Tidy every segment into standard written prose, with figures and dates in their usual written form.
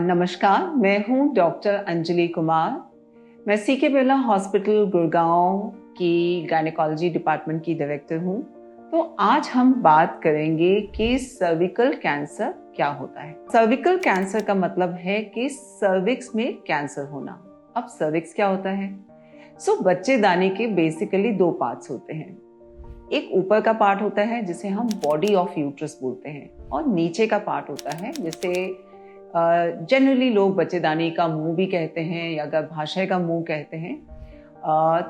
नमस्कार, मैं हूं डॉक्टर अंजलि कुमार। मैं सीके बिरला हॉस्पिटल गुड़गांव की गायनेकोलॉजी डिपार्टमेंट की डायरेक्टर हूं। तो आज हम बात करेंगे कि सर्विकल कैंसर क्या होता है। सर्विकल कैंसर का मतलब है कि सर्विक्स में कैंसर होना। अब सर्विक्स क्या होता है? बच्चेदानी के बेसिकली दो पार्ट्स होते हैं। एक ऊपर का पार्ट होता है जिसे हम बॉडी ऑफ यूट्रस बोलते हैं, और नीचे का पार्ट होता है जिसे जनरली लोग बच्चेदानी का मुंह भी कहते हैं या गर्भाशय का मुंह कहते हैं।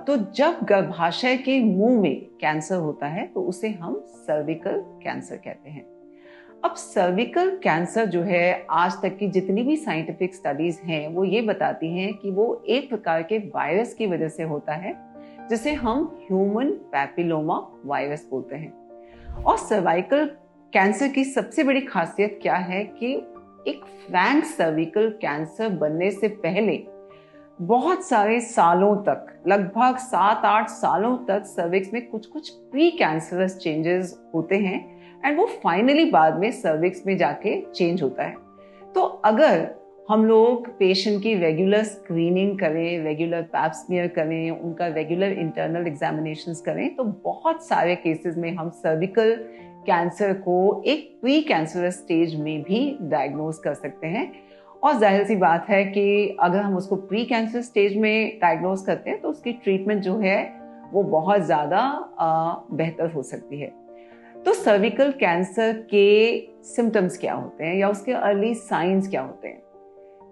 तो जब गर्भाशय के मुंह में कैंसर होता है तो उसे हम सर्विकल कैंसर कहते हैं। अब सर्विकल कैंसर जो है, आज तक की जितनी भी साइंटिफिक स्टडीज हैं वो ये बताती हैं कि वो एक प्रकार के वायरस की वजह से होता है जिसे हम ह्यूमन पैपिलोमा वायरस बोलते हैं। और सर्वाइकल कैंसर की सबसे बड़ी खासियत क्या है कि एक फ्रैंक सर्विकल कैंसर बनने से पहले बहुत सारे सालों तक, लगभग 7-8 सालों तक सर्विक्स में कुछ प्री कैंसरस चेंजेस होते हैं एंड वो फाइनली बाद में सर्विक्स में जाके चेंज होता है। तो अगर हम लोग पेशेंट की रेगुलर स्क्रीनिंग करें, रेगुलर पैप स्मीयर करें, उनका रेगुलर इंटरनल एग्जामिनेशंस करें, तो बहुत सारे केसेस में हम सर्विकल कैंसर को एक प्री कैंसरस स्टेज में भी डायग्नोज कर सकते हैं। और जाहिर सी बात है कि अगर हम उसको प्री कैंसर स्टेज में डायग्नोज करते हैं तो उसकी ट्रीटमेंट जो है वो बहुत ज़्यादा बेहतर हो सकती है। तो सर्विकल कैंसर के सिम्टम्स क्या होते हैं या उसके अर्ली साइंस क्या होते हैं?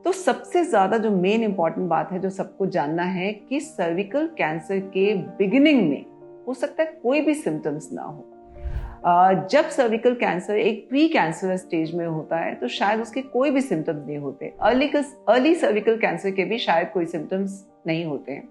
तो सबसे ज़्यादा जो मेन इंपॉर्टेंट बात है जो सबको जानना है कि सर्विकल कैंसर के बिगिनिंग में हो सकता है कोई भी सिम्टम्स ना हो। जब सर्विकल कैंसर एक प्री कैंसर स्टेज में होता है तो शायद उसके कोई भी सिम्टम्स नहीं होते। अर्ली सर्विकल कैंसर के भी शायद कोई सिम्टम्स नहीं होते हैं।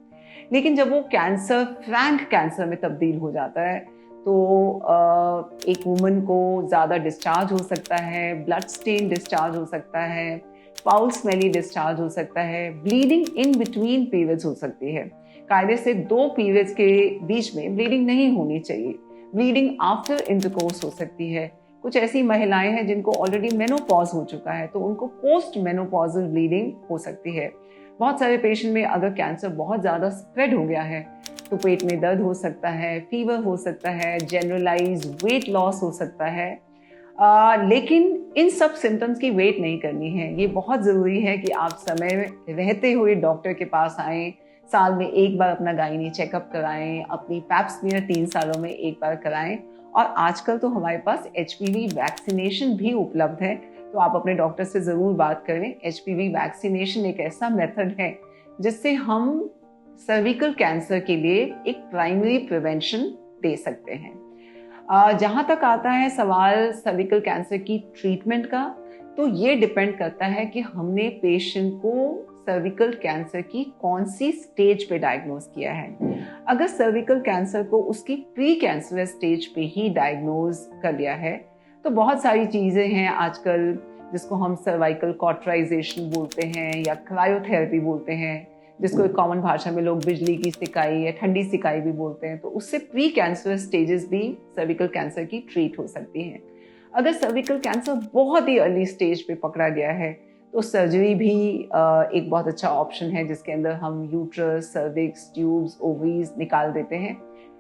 लेकिन जब वो कैंसर फ्रैंक कैंसर में तब्दील हो जाता है तो एक वुमन को ज़्यादा डिस्चार्ज हो सकता है, ब्लड स्टेन डिस्चार्ज हो सकता है, फाउल स्मेली डिस्चार्ज हो सकता है, ब्लीडिंग इन बिटवीन पीरियड्स हो सकती है। कायदे से 2 पीरियड्स के बीच में ब्लीडिंग नहीं होनी चाहिए। ब्लीडिंग आफ्टर इंटरकोर्स हो सकती है। कुछ ऐसी महिलाएं हैं जिनको ऑलरेडी मेनोपॉज हो चुका है तो उनको पोस्ट मेनोपॉजल ब्लीडिंग हो सकती है। बहुत सारे पेशेंट में अगर कैंसर बहुत ज़्यादा स्प्रेड हो गया है तो पेट में दर्द हो सकता है, फीवर हो सकता है, जनरलाइज वेट लॉस हो सकता है। लेकिन इन सब सिम्टम्स की वेट नहीं करनी है। ये बहुत ज़रूरी है कि आप समय रहते हुए डॉक्टर के पास आएँ, साल में एक बार अपना गायनी चेकअप कराएं, अपनी पैप स्मीयर 3 सालों में एक बार कराएं। और आजकल तो हमारे पास HPV वैक्सीनेशन भी उपलब्ध है, तो आप अपने डॉक्टर से ज़रूर बात करें। HPV वैक्सीनेशन एक ऐसा मेथड है जिससे हम सर्विकल कैंसर के लिए एक प्राइमरी प्रिवेंशन दे सकते हैं। जहाँ तक आता है सवाल सर्विकल कैंसर की ट्रीटमेंट का, तो ये डिपेंड करता है कि हमने पेशेंट को सर्विकल कैंसर की कौन सी स्टेज पे डायग्नोज किया है। अगर सर्विकल कैंसर को उसकी प्री कैंसर स्टेज पे ही डायग्नोज कर लिया है तो बहुत सारी चीज़ें हैं आजकल जिसको हम सर्वाइकल कॉटराइजेशन बोलते हैं या क्रायोथेरेपी बोलते हैं, जिसको एक कॉमन भाषा में लोग बिजली की सिकाई या ठंडी सिकाई भी बोलते हैं। तो उससे प्री कैंसर स्टेजेस भी सर्विकल कैंसर की ट्रीट हो सकती हैं। अगर सर्विकल कैंसर बहुत ही अर्ली स्टेज पे पकड़ा गया है तो सर्जरी भी एक बहुत अच्छा ऑप्शन है जिसके अंदर हम यूट्रस, सर्विक्स, ट्यूब्स, ओवरीज निकाल देते हैं।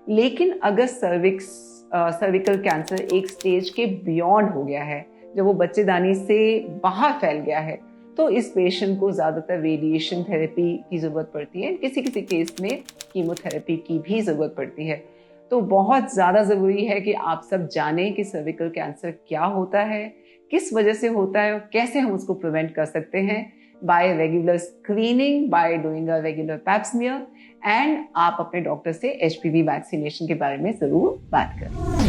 लेकिन अगर सर्विकल कैंसर एक स्टेज के बियॉन्ड हो गया है, जब वो बच्चेदानी से बाहर फैल गया है, तो इस पेशेंट को ज़्यादातर रेडिएशन थेरेपी की ज़रूरत पड़ती है। किसी किसी केस में कीमोथेरेपी की भी ज़रूरत पड़ती है। तो बहुत ज़्यादा ज़रूरी है कि आप सब जानें कि सर्विकल कैंसर क्या होता है, किस वजह से होता है और कैसे हम उसको प्रिवेंट कर सकते हैं by regular screening, by doing a regular pap smear, and आप अपने डॉक्टर से HPV वैक्सीनेशन के बारे में ज़रूर बात करें।